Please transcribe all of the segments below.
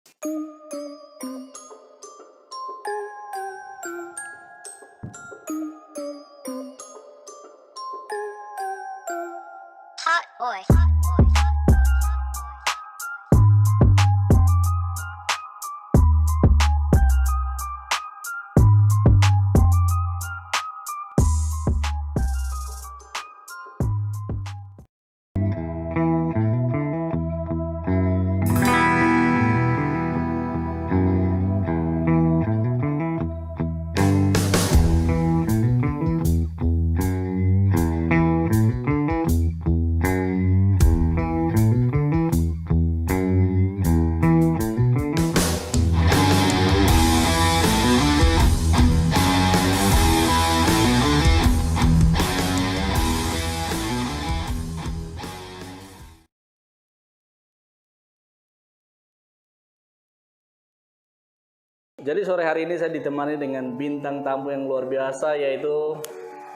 Hot boy. Jadi sore hari ini saya ditemani dengan bintang tamu yang luar biasa, yaitu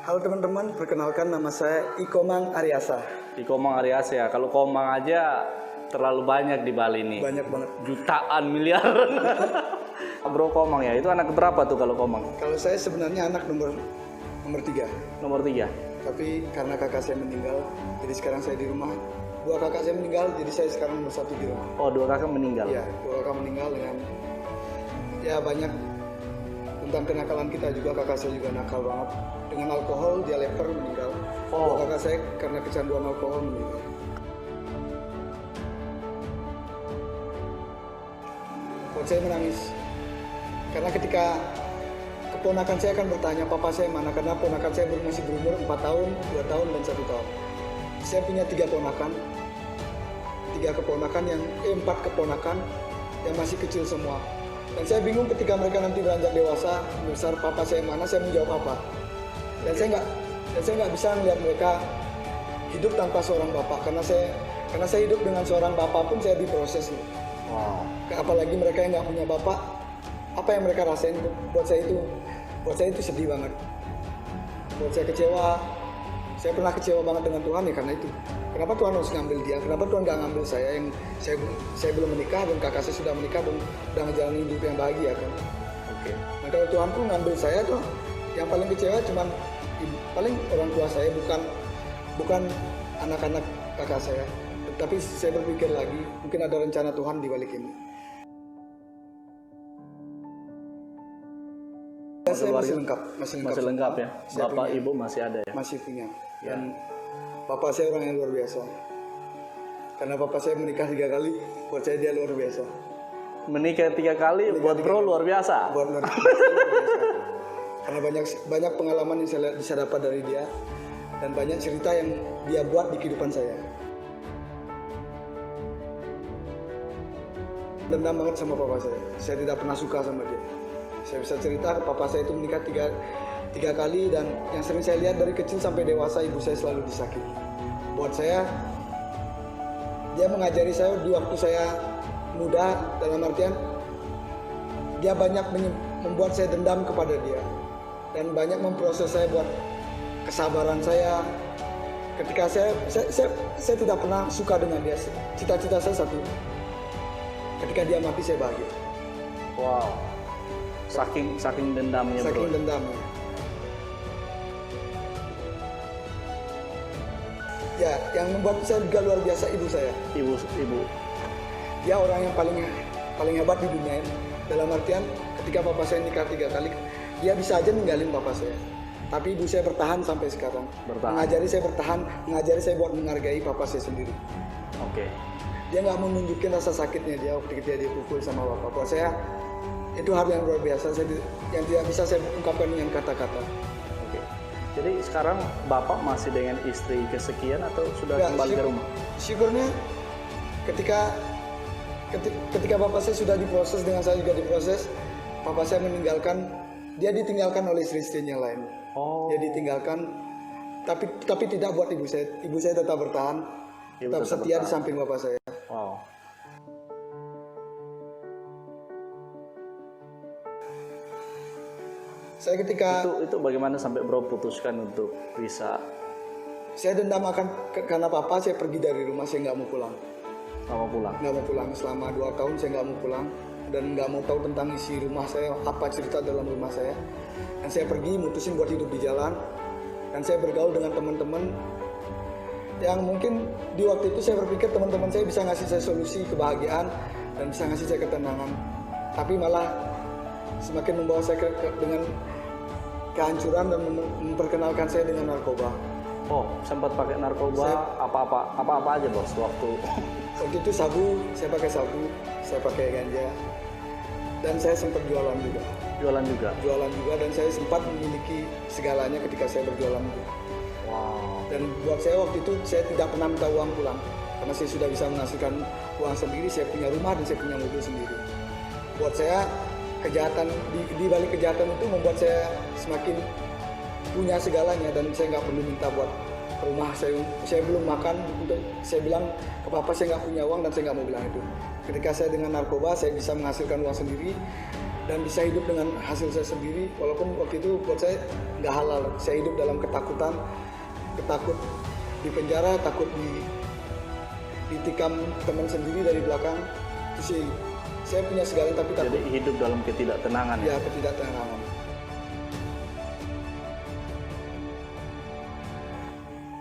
Halo teman-teman, perkenalkan nama saya Ikomang Aryasa. Ikomang Aryasa ya. Kalau Komang aja terlalu banyak di Bali ini. Banyak banget. Jutaan, miliaran. Bro Komang ya, itu anak berapa tuh kalau Komang? Kalau saya sebenarnya anak nomor 3. Nomor 3. Tapi karena kakak saya meninggal, jadi sekarang saya di rumah. 2 kakak saya meninggal, jadi saya sekarang nomor 1 di rumah. Oh, 2 kakak meninggal. Iya, 2 kakak meninggal dengan ya banyak tentang kenakalan kita juga. Kakak saya juga nakal banget. Dengan alkohol, dia leper meninggal. Oh. 2 kakak saya karena kecanduan alkohol meninggal. Buat saya menangis. Karena ketika keponakan saya akan bertanya, papa saya mana? Karena ponakan saya masih berumur 4 tahun, 2 tahun, dan 1 tahun. Saya punya 3 ponakan. 4 keponakan yang masih kecil semua. Dan saya bingung ketika mereka nanti beranjak dewasa, besar, papa saya mana, saya menjawab apa. Dan saya nggak bisa melihat mereka hidup tanpa seorang bapak. Karena saya hidup dengan seorang bapak pun saya diproses. Wow. Apalagi mereka yang nggak punya bapak, apa yang mereka rasain buat saya itu sedih banget. Buat saya kecewa. Saya pernah kecewa banget dengan Tuhan ya karena itu. Kenapa Tuhan harus ngambil dia? Kenapa Tuhan nggak ngambil saya yang saya belum menikah dan kakak saya sudah menikah dan udah ngejalanin hidup yang bahagia kan? Oke. Nah kalau Tuhan pun ngambil saya tuh, yang paling kecewa cuman paling orang tua saya, bukan anak-anak kakak saya. Tapi saya berpikir lagi, mungkin ada rencana Tuhan di balik ini. Saya masih lengkap. Masih lengkap ya. Saya Bapak punya. Ibu masih ada ya. Masih punya. Ya. Dan bapak saya orang yang luar biasa. Karena bapak saya menikah 3 kali, buat saya dia luar biasa. Menikah 3 kali buat bro luar biasa. Buat luar biasa. Karena banyak pengalaman yang saya bisa dapat dari dia dan banyak cerita yang dia buat di kehidupan saya. Dendam banget sama papa saya. Saya tidak pernah suka sama dia. Saya bisa cerita papa saya itu menikah 3 kali dan yang sering saya lihat dari kecil sampai dewasa ibu saya selalu disakiti. Buat saya, dia mengajari saya di waktu saya muda, dalam artian dia banyak membuat saya dendam kepada dia dan banyak memproses saya buat kesabaran saya. Ketika saya tidak pernah suka dengan dia. Cita-cita saya satu, ketika dia mati saya bahagia. Wow. Saking dendamnya bro. Saking dendamnya. Ya, yang membuat saya juga luar biasa ibu saya. Ibu. Dia orang yang paling hebat di dunia ini. Dalam artian ketika papa saya nikah 3 kali, dia bisa aja ninggalin papa saya. Tapi ibu saya bertahan sampai sekarang. Mengajari saya bertahan, mengajari saya buat menghargai papa saya sendiri. Oke. Dia nggak menunjukin rasa sakitnya dia ketika dia dipukul sama bapak. Buat saya itu hal yang luar biasa, yang tidak bisa saya ungkapkan dengan kata-kata. Oke. Jadi sekarang bapak masih dengan istri kesekian atau sudah kembali ke rumah? Syukurnya ketika bapak saya sudah diproses, dengan saya juga diproses, bapak saya dia ditinggalkan oleh istri-istrinya lain. Oh. Dia ditinggalkan, tapi tidak buat ibu saya. Ibu saya tetap bertahan, tetap setia di samping bapak saya. Wow. Saya itu bagaimana sampai bro putuskan untuk bisa? Saya dendam karena papa saya pergi dari rumah, saya nggak mau pulang. Nggak mau pulang. Nggak mau pulang selama 2 tahun. Saya nggak mau pulang dan nggak mau tahu tentang isi rumah saya, apa cerita dalam rumah saya. Dan saya pergi mutusin buat hidup di jalan, dan saya bergaul dengan teman-teman yang mungkin di waktu itu saya berpikir teman-teman saya bisa ngasih saya solusi kebahagiaan dan bisa ngasih saya ketenangan, tapi malah semakin membawa saya dengan kehancuran dan memperkenalkan saya dengan narkoba. Oh, sempat pakai narkoba apa-apa aja bos waktu Waktu itu sabu, saya pakai sabu, saya pakai ganja, dan saya sempat jualan juga. jualan juga. Dan saya sempat memiliki segalanya ketika saya berjualan itu. Wow. Dan buat saya waktu itu saya tidak pernah minta uang pulang karena saya sudah bisa menghasilkan uang sendiri, saya punya rumah dan saya punya mobil sendiri. Buat saya kejahatan di balik kejahatan itu membuat saya semakin punya segalanya dan saya nggak perlu minta buat rumah saya belum makan untuk saya bilang ke papa saya nggak punya uang dan saya nggak mau bilang itu. Ketika saya dengan narkoba saya bisa menghasilkan uang sendiri dan bisa hidup dengan hasil saya sendiri, walaupun waktu itu buat saya nggak halal. Saya hidup dalam ketakutan, takut di penjara, takut ditikam teman sendiri dari belakang. Itu sih saya punya segalanya tapi takut. Jadi hidup dalam ketidaktenangan ya. Ya, ketidaktenangan.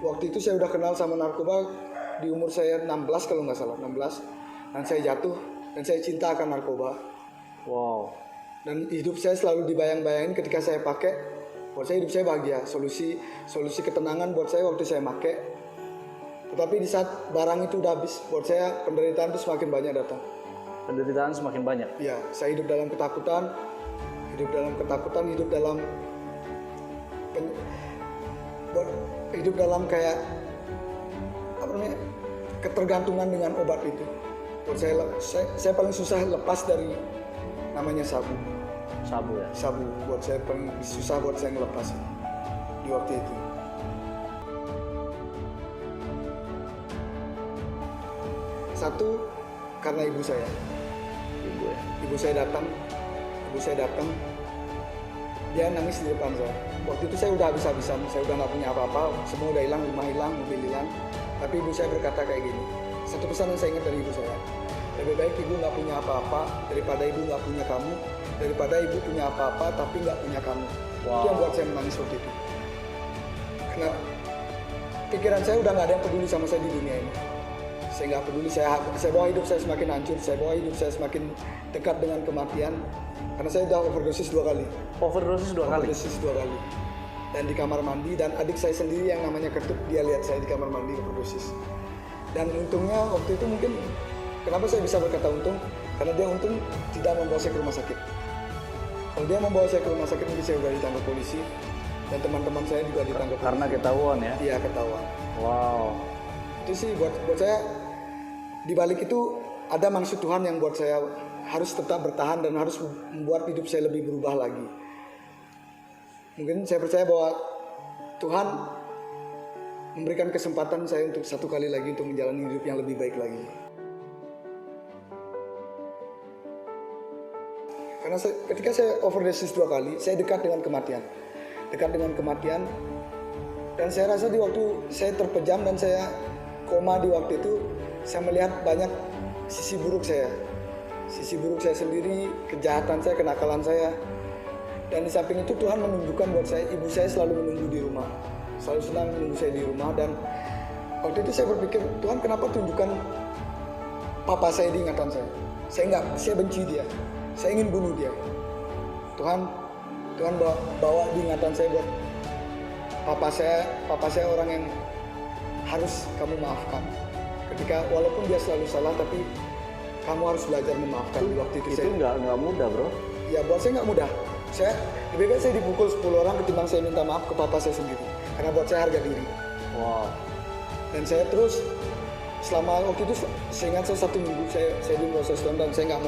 Waktu itu saya udah kenal sama narkoba di umur saya 16 kalau nggak salah, 16. Dan saya jatuh dan saya cinta akan narkoba. Wow. Dan hidup saya selalu dibayang-bayangin ketika saya pakai. Buat saya hidup saya bahagia, solusi ketenangan buat saya waktu saya pakai. Tetapi di saat barang itu udah habis, buat saya penderitaan itu semakin banyak datang. Penderitaan semakin banyak. Ya, saya hidup dalam ketakutan, hidup dalam kayak apa namanya, ketergantungan dengan obat itu. Buat saya paling susah lepas dari namanya sabu. Sabu ya. Sabu buat saya paling susah buat saya ngelepas di waktu itu. Satu, karena ibu saya. Ibu saya datang. Dia nangis di depan saya. Waktu itu saya udah habis-habisan, saya udah nggak punya apa-apa, semua udah hilang, rumah hilang, mobil hilang. Tapi ibu saya berkata kayak gini. Satu pesan yang saya ingat dari ibu saya. Lebih baik ibu nggak punya apa-apa daripada ibu nggak punya kamu, daripada ibu punya apa-apa tapi nggak punya kamu. Wow. Itu yang buat saya menangis waktu itu. Karena pikiran saya udah nggak ada yang peduli sama saya di dunia ini. Saya nggak peduli, saya bawa hidup saya semakin hancur, saya bawa hidup saya semakin dekat dengan kematian. Karena saya udah overdosis 2 kali. Overdosis dua kali. Dan di kamar mandi, dan adik saya sendiri yang namanya Ketut, dia lihat saya di kamar mandi overdosis. Dan untungnya waktu itu mungkin, kenapa saya bisa berkata untung? Karena dia untung tidak membawa saya ke rumah sakit. Kalau dia membawa saya ke rumah sakit, mungkin saya sudah ditangkap polisi. Dan teman-teman saya juga ditangkap polisi. Karena ketahuan ya? Iya, ketahuan. Wow. Itu sih buat saya, di balik itu ada maksud Tuhan yang buat saya harus tetap bertahan dan harus membuat hidup saya lebih berubah lagi. Mungkin saya percaya bahwa Tuhan memberikan kesempatan saya untuk satu kali lagi untuk menjalani hidup yang lebih baik lagi. Karena ketika saya overdosis 2 kali, saya dekat dengan kematian. Dan saya rasa di waktu saya terpejam dan saya koma di waktu itu, saya melihat banyak sisi buruk saya sendiri, kejahatan saya, kenakalan saya. Dan di samping itu Tuhan menunjukkan buat saya, ibu saya selalu menunggu di rumah, selalu senang menunggu saya di rumah. Dan waktu itu saya berpikir, Tuhan kenapa tunjukkan papa saya di ingatan saya? Saya benci dia, saya ingin bunuh dia. Tuhan bawa di ingatan saya buat papa saya orang yang harus kamu maafkan. Ketika walaupun dia selalu salah, tapi kamu harus belajar memaafkan. Di waktu itu Itu nggak mudah bro. Ya buat saya nggak mudah. Lebih baik saya dipukul 10 orang ketimbang saya minta maaf ke papa saya sendiri. Karena buat saya harga diri. Wow. Dan saya terus selama waktu itu, seingat saya 1 minggu saya di proses dan saya nggak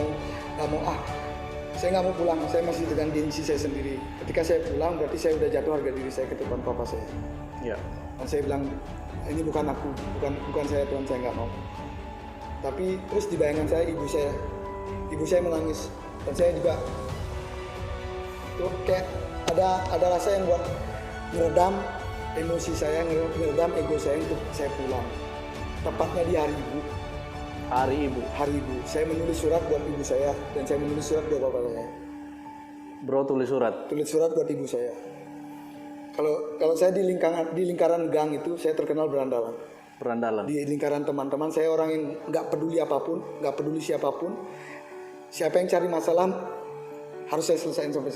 mau pulang. Saya masih dengan gengsi saya sendiri. Ketika saya pulang berarti saya udah jatuh harga diri saya ke depan papa saya. Iya. Dan saya bilang, ini bukan aku, bukan saya Tuhan, saya nggak mau. Tapi terus di bayangan saya ibu saya menangis, dan saya juga tuh kayak ada rasa yang buat meredam emosi saya, meredam ego saya untuk saya pulang. Tepatnya di hari ibu, Hari Ibu. Hari Ibu. Saya menulis surat buat ibu saya dan saya menulis surat buat bapak saya. Bro tulis surat. Tulis surat buat ibu saya. Kalau saya di lingkaran gang itu saya terkenal berandalan. Berandalan. Di lingkaran teman-teman saya orang yang nggak peduli apapun, nggak peduli siapapun. Siapa yang cari masalah harus saya selesaiin sampai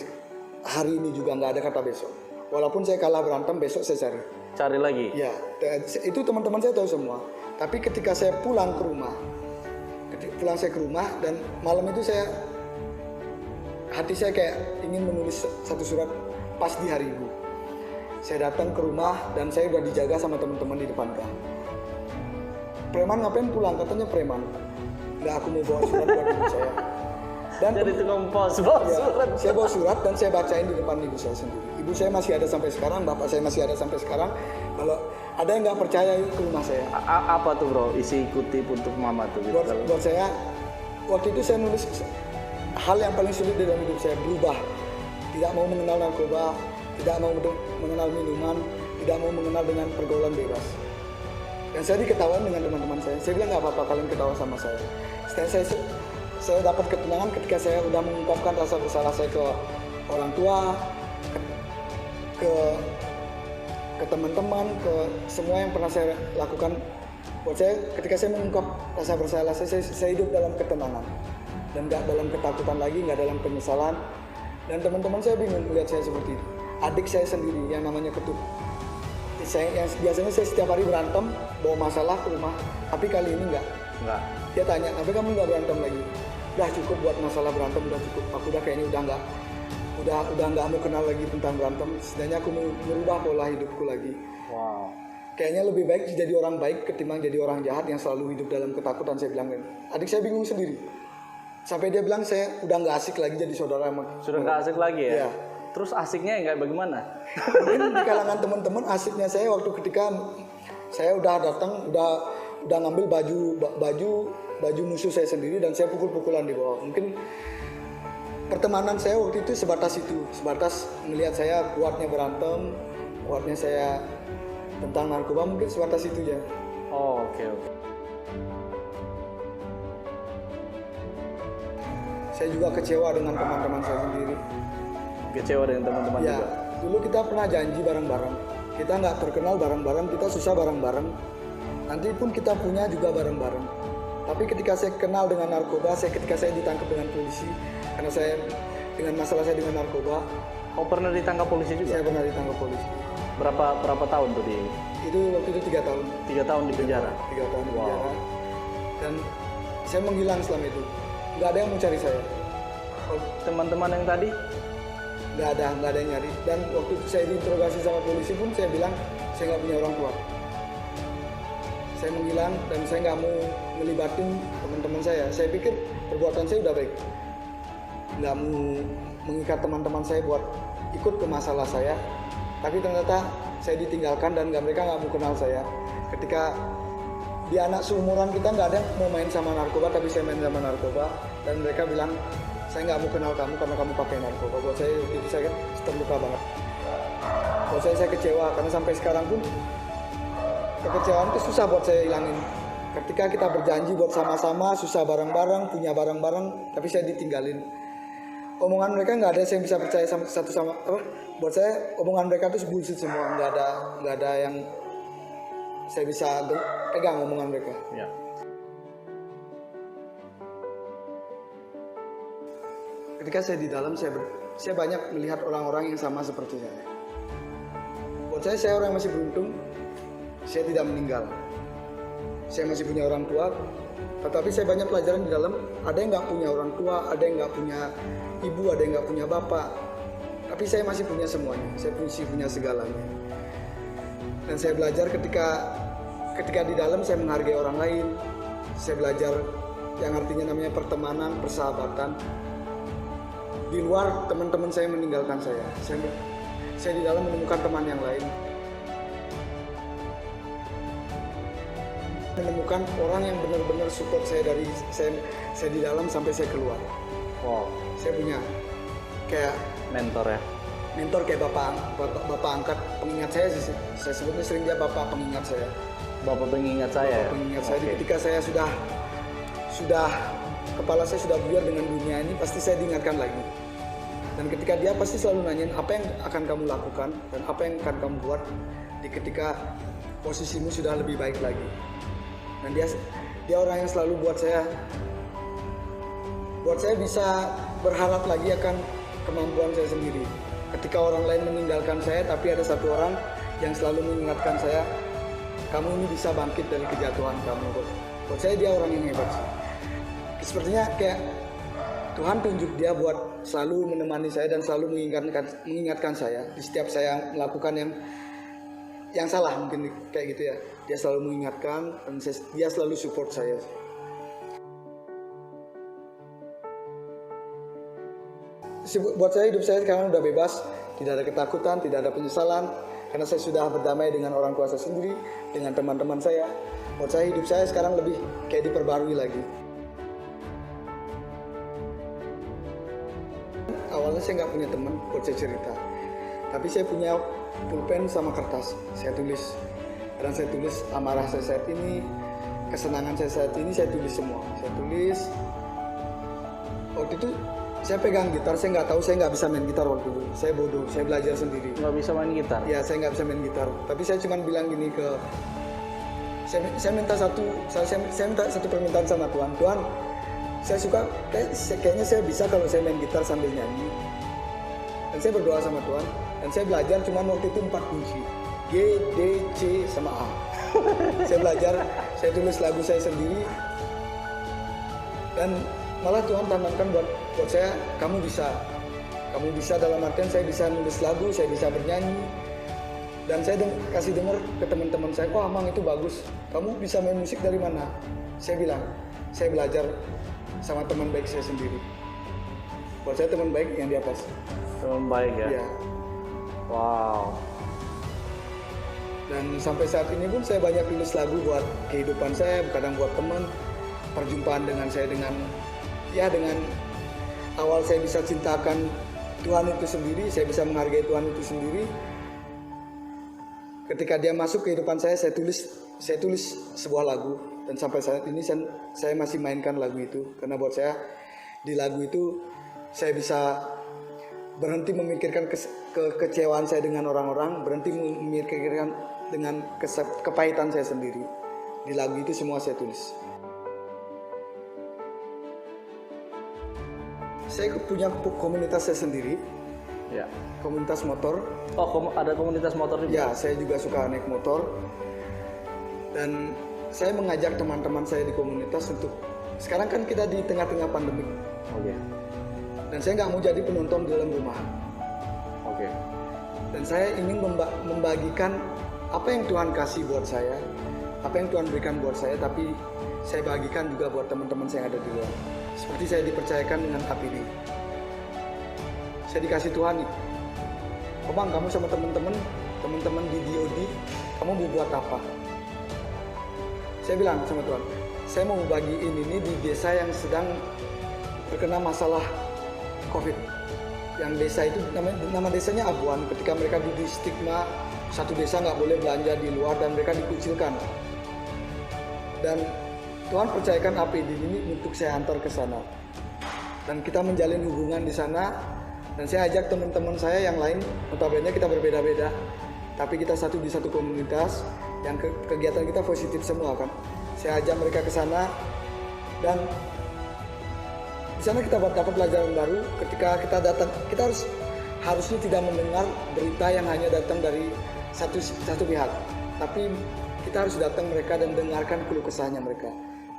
hari ini juga, nggak ada kata besok. Walaupun saya kalah berantem, besok saya cari. Cari lagi. Ya, itu teman-teman saya tahu semua. Tapi ketika saya pulang ke rumah dan malam itu hati saya kayak ingin menulis satu surat pas di hari Ibu. Saya datang ke rumah dan saya udah dijaga sama teman-teman di depan gang. Preman ngapain pulang? Katanya preman. Nggak, aku mau bawa surat buat ibu saya. Dan Jadi tukang pos bawa ya, surat. saya bawa surat dan saya bacain di depan ibu saya sendiri. Ibu saya masih ada sampai sekarang, bapak saya masih ada sampai sekarang. Kalau ada yang nggak percaya ke rumah saya. Apa tuh bro isi kutip untuk mama tuh gitu? Buat saya, waktu itu saya nulis hal yang paling sulit dalam hidup saya, berubah. Tidak mau mengenal narkoba, tidak mau mengenal minuman, tidak mau mengenal dengan pergaulan bebas. Dan saya diketawain dengan teman-teman saya. Saya bilang nggak apa-apa kalian ketawa sama saya. Setelah saya dapat ketenangan ketika saya udah mengungkapkan rasa bersalah saya ke orang tua, ke teman-teman, ke semua yang pernah saya lakukan. Buat saya, ketika saya mengungkap rasa bersalah saya hidup dalam ketenangan dan nggak dalam ketakutan lagi, nggak dalam penyesalan. Dan teman-teman saya bingung melihat saya seperti itu. Adik saya sendiri yang namanya Ketut, yang biasanya saya setiap hari berantem, bawa masalah ke rumah, tapi kali ini enggak. Dia tanya, tapi kamu nggak berantem lagi? Udah cukup buat masalah berantem, udah cukup. Aku udah kayaknya udah nggak mau kenal lagi tentang berantem. Setidaknya aku mau merubah pola hidupku lagi. Wow. Kayaknya lebih baik jadi orang baik ketimbang jadi orang jahat yang selalu hidup dalam ketakutan. Saya bilang, adik saya bingung sendiri. Sampai dia bilang saya udah nggak asik lagi jadi saudara sama. Sudah nggak asik lagi ya? Iya. Terus asiknya kayak bagaimana? Mungkin di kalangan teman-teman asiknya saya waktu ketika saya udah datang, udah ngambil baju musuh saya sendiri dan saya pukul-pukulan di bawah. Mungkin pertemanan saya waktu itu sebatas melihat saya kuatnya berantem, kuatnya saya tentang narkoba, mungkin sebatas itu ya. Oh, oke. Saya juga kecewa dengan teman-teman saya sendiri. Kecewa dengan teman-teman Ya, juga. dulu kita pernah janji bareng-bareng. Kita nggak terkenal bareng-bareng, kita susah bareng-bareng. Nanti pun kita punya juga bareng-bareng. Tapi ketika saya kenal dengan narkoba, ketika saya ditangkap dengan polisi, karena saya dengan masalah saya dengan narkoba, Oh, pernah ditangkap polisi juga? saya pernah ditangkap polisi. Berapa tahun tuh di? Itu waktu itu 3 tahun. 3 tahun di penjara. 3 tahun di Wow. penjara. Dan saya menghilang selama itu. Nggak ada yang mencari saya. Teman-teman yang tadi? Nggak ada yang nyari. Dan waktu itu saya diinterogasi sama polisi pun saya bilang saya nggak punya orang tua. Saya menghilang dan saya nggak mau melibatin teman-teman saya. Saya pikir perbuatan saya udah baik. Nggak mau mengikat teman-teman saya buat ikut ke masalah saya. Tapi ternyata saya ditinggalkan dan mereka nggak mau kenal saya. Ketika di anak seumuran kita nggak ada yang mau main sama narkoba, tapi saya main sama narkoba. Dan mereka bilang, saya nggak mau kenal kamu karena kamu pakai narkoba. Buat saya itu saya terluka banget. Buat saya kecewa karena sampai sekarang pun kekecewaan itu susah buat saya hilangin. Ketika kita berjanji buat sama-sama, susah bareng-bareng, punya bareng-bareng, tapi saya ditinggalin. Omongan mereka nggak ada yang bisa percaya satu sama apa. Buat saya omongan mereka itu bullshit semua, nggak ada yang saya bisa pegang omongan mereka. Ya. Ketika saya di dalam, saya banyak melihat orang-orang yang sama seperti saya. Buat saya orang yang masih beruntung. Saya tidak meninggal. Saya masih punya orang tua. Tetapi saya banyak pelajaran di dalam. Ada yang nggak punya orang tua, ada yang nggak punya ibu, ada yang nggak punya bapak. Tapi saya masih punya semuanya. Saya masih punya segalanya. Dan saya belajar ketika di dalam saya menghargai orang lain. Saya belajar yang artinya namanya pertemanan, persahabatan. Di luar teman-teman saya meninggalkan saya. Saya di dalam menemukan teman yang lain. Menemukan orang yang benar-benar support saya dari saya di dalam sampai saya keluar. Wow. Saya punya kayak Mentor ya. mentor kayak bapak angkat pengingat saya sih. Saya sebutnya sering dia bapak pengingat saya. Bapak pengingat saya ya. Pengingat saya Oke. ketika saya sudah kepala saya sudah buyar dengan dunia ini, pasti saya diingatkan lagi. Dan ketika dia pasti selalu nanyain apa yang akan kamu lakukan dan apa yang akan kamu buat ketika posisimu sudah lebih baik lagi. Dan dia orang yang selalu buat saya bisa berharap lagi akan kemampuan saya sendiri. Ketika orang lain meninggalkan saya, tapi ada satu orang yang selalu mengingatkan saya, kamu ini bisa bangkit dari kejatuhan kamu. Buat saya dia orang yang hebat sih. Sepertinya kayak Tuhan tunjuk dia buat selalu menemani saya dan selalu mengingatkan saya di setiap saya melakukan yang salah, mungkin kayak gitu ya. Dia selalu mengingatkan dan dia selalu support saya. Buat saya hidup saya sekarang udah bebas, tidak ada ketakutan, tidak ada penyesalan, karena saya sudah berdamai dengan orang tua saya sendiri, dengan teman-teman saya. Buat saya hidup saya sekarang lebih kayak diperbarui lagi. Awalnya saya nggak punya teman buat saya cerita, tapi saya punya pulpen sama kertas. Saya tulis, kadang saya tulis amarah saya saat ini, kesenangan saya saat ini, saya tulis semua. Saya tulis. Waktu itu saya pegang gitar, saya nggak tahu, saya nggak bisa main gitar waktu itu. Saya bodoh, saya belajar sendiri. Nggak bisa main gitar? Ya, saya nggak bisa main gitar. Tapi saya cuma bilang gini saya minta satu permintaan sama Tuhan. Tuhan, saya suka, kayaknya saya bisa kalau saya main gitar sambil nyanyi. Dan saya berdoa sama Tuhan. Dan saya belajar cuma waktu itu 4 kunci. G, D, C, sama A. Saya belajar, saya tulis lagu saya sendiri. Dan malah Tuhan tanamkan buat saya, kamu bisa dalam artian saya bisa nulis lagu, saya bisa bernyanyi. Dan saya kasih dengar ke teman-teman saya, wah Amang itu bagus, kamu bisa main musik dari mana? Saya bilang, saya belajar sama teman baik saya sendiri. Buat saya teman baik yang di atas. Teman baik ya? Iya. Wow. Dan sampai saat ini pun saya banyak tulis lagu buat kehidupan saya, kadang buat teman, perjumpaan dengan saya dengan awal saya bisa cintakan Tuhan itu sendiri, saya bisa menghargai Tuhan itu sendiri. Ketika dia masuk ke kehidupan saya tulis sebuah lagu, dan sampai saat ini saya masih mainkan lagu itu, karena buat saya di lagu itu saya bisa berhenti memikirkan kekecewaan saya dengan orang-orang, berhenti memikirkan dengan kepahitan saya sendiri. Di lagu itu semua saya tulis. Saya punya komunitas saya sendiri, Ya. komunitas motor. Oh, ada komunitas motor juga? Ya, saya juga suka naik motor. Dan saya mengajak teman-teman saya di komunitas untuk, sekarang kan kita di tengah-tengah pandemi. Oke. Dan saya nggak mau jadi penonton di dalam rumah. Oke. Dan saya ingin membagikan apa yang Tuhan kasih buat saya, apa yang Tuhan berikan buat saya, tapi saya bagikan juga buat teman-teman saya yang ada di luar. Seperti saya dipercayakan dengan APD. Saya dikasih Tuhan nih, oh Bang, kamu sama teman-teman di DOD, kamu mau buat apa? Saya bilang sama Tuhan, saya mau bagiin ini di desa yang sedang terkena masalah COVID. Yang desa itu nama desanya Abuan. Ketika mereka di stigma, satu desa nggak boleh belanja di luar dan mereka dikucilkan. Dan Tuhan percayakan APD ini untuk saya antar ke sana. Dan kita menjalin hubungan di sana. Dan saya ajak teman-teman saya yang lain, notabene kita berbeda-beda, tapi kita satu di satu komunitas, yang kegiatan kita positif semua kan. Saya ajak mereka ke sana, dan di sana kita dapat pelajaran baru. Ketika kita datang, kita harusnya tidak mendengar berita yang hanya datang dari satu pihak, tapi kita harus datang mereka dan dengarkan keluh kesahnya mereka.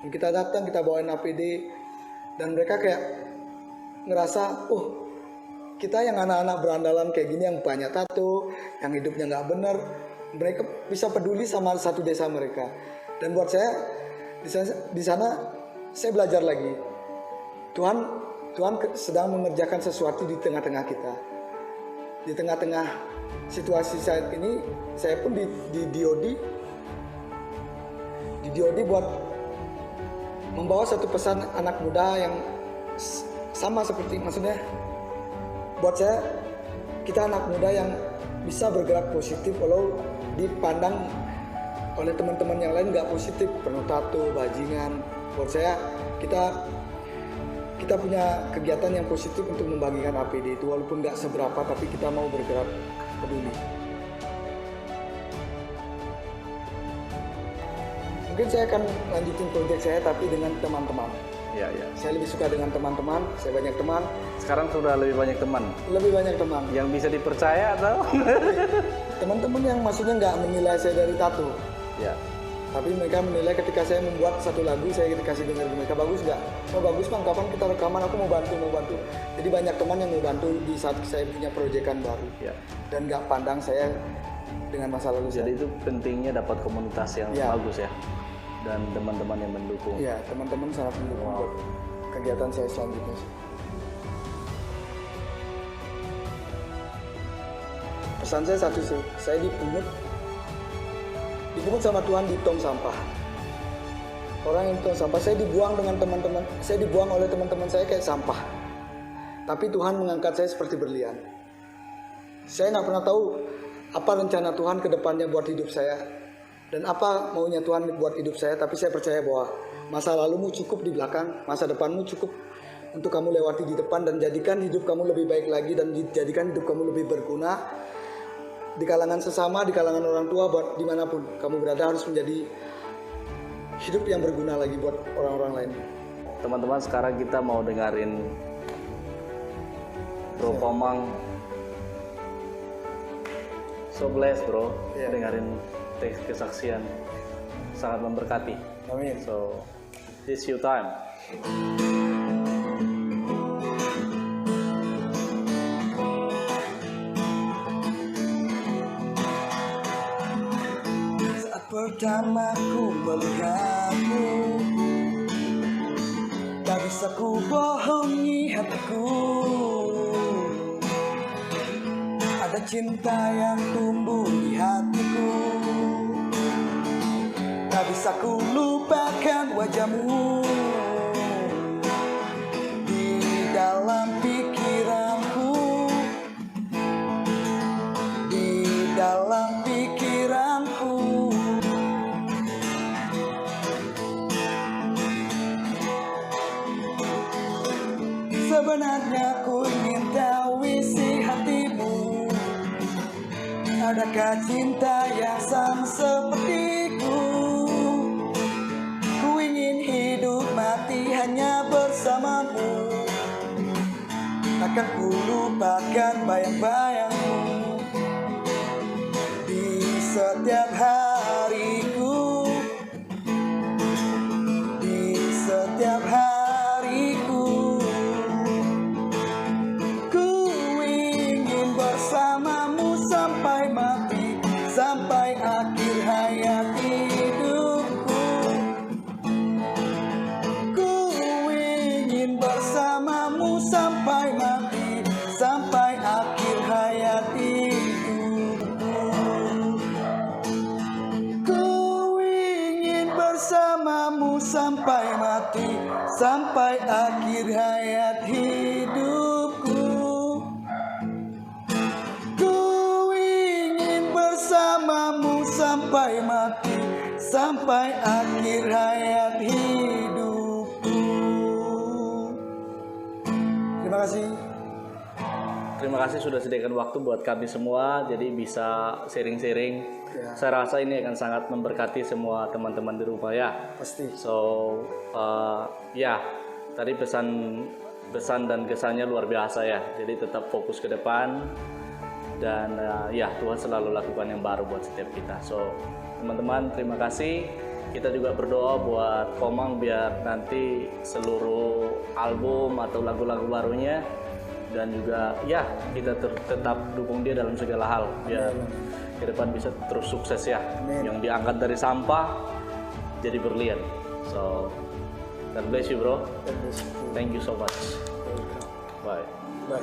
Dan kita datang, kita bawain APD, dan mereka kayak ngerasa, oh kita yang anak-anak berandalan kayak gini, yang banyak tato, yang hidupnya nggak benar, mereka bisa peduli sama satu desa mereka. Dan buat saya di sana saya belajar lagi. Tuhan sedang mengerjakan sesuatu di tengah-tengah kita. Di tengah-tengah situasi saat ini, saya pun di DOD buat membawa satu pesan anak muda yang sama seperti, maksudnya buat saya, kita anak muda yang bisa bergerak positif walau dipandang oleh teman-teman yang lain nggak positif, penuh tato, bajingan. Buat saya, kita punya kegiatan yang positif untuk membagikan APD itu, walaupun nggak seberapa, tapi kita mau bergerak peduli. Mungkin saya akan lanjutin proyek saya tapi dengan teman-teman. Ya, ya. Saya lebih suka dengan teman-teman, saya banyak teman, Sekarang sudah lebih banyak teman lebih banyak teman. yang bisa dipercaya atau? Teman-teman yang maksudnya nggak menilai saya dari tato, Ya. tapi mereka menilai ketika saya membuat satu lagu, saya kasih dengar mereka, bagus nggak? Oh bagus bang, kapan kita rekaman, aku mau bantu. Jadi banyak teman yang mau bantu di saat saya punya proyekan baru. Ya. Dan nggak pandang saya dengan masa lalu Jadi saya. itu pentingnya dapat komunitas yang Ya. bagus ya, dan teman-teman yang mendukung. Iya, teman-teman sangat mendukung buat kegiatan saya selanjutnya. Pesan saya satu sih, saya dipungut sama Tuhan di tong sampah. Orang yang di tong sampah, saya dibuang dengan teman-teman, saya dibuang oleh teman-teman saya kayak sampah. Tapi Tuhan mengangkat saya seperti berlian. Saya nggak pernah tahu apa rencana Tuhan ke depannya buat hidup saya. Dan apa maunya Tuhan buat hidup saya, tapi saya percaya bahwa masa lalumu cukup di belakang, masa depanmu cukup untuk kamu lewati di depan, dan jadikan hidup kamu lebih baik lagi, dan jadikan hidup kamu lebih berguna di kalangan sesama, di kalangan orang tua, buat dimanapun kamu berada harus menjadi hidup yang berguna lagi buat orang-orang lain. Teman-teman, sekarang kita mau dengerin Bro Komang. So blessed bro, Iya. dengerin teks kesaksian, sangat memberkati. Amin. So this your time. Saat pertama ku melihatmu, tak bisa ku bohongi hatiku. Ada cinta yang tumbuh di hatiku, tak bisa ku lupakan wajahmu. Di dalam pikiranku, di dalam pikiranku. Sebenarnya ku ingin tahu isi hatimu. Adakah cinta yang sama sepertiku? Ku ingin hidup mati hanya bersamamu. Takkan ku lupakan bayang-bayangmu di setiap hariku, di setiap hariku. Ku ingin bersamamu sampai mati, sampai akhir hayat hidupku. Ku ingin bersamamu sampai mati, sampai akhir hayat hidupku. Ku ingin bersamamu sampai mati, sampai akhir hayat hidupku. Ku ingin bersamamu sampai mati, sampai akhir hayat hidupku. Terima kasih. Terima kasih sudah sediakan waktu buat kami semua, jadi bisa sharing-sharing. Ya. Saya rasa ini akan sangat memberkati semua teman-teman di rumah ya. Pasti. So ya, tadi pesan dan kesannya luar biasa ya. Jadi tetap fokus ke depan, dan ya Tuhan selalu lakukan yang baru buat setiap kita. So teman-teman, terima kasih. Kita juga berdoa buat Komang biar nanti seluruh album atau lagu-lagu barunya, dan juga ya kita tetap dukung dia dalam segala hal biar ke depan bisa terus sukses ya. Amin. Yang diangkat dari sampah jadi berlian. So God bless you bro. Thank you so much. Bye. Bye.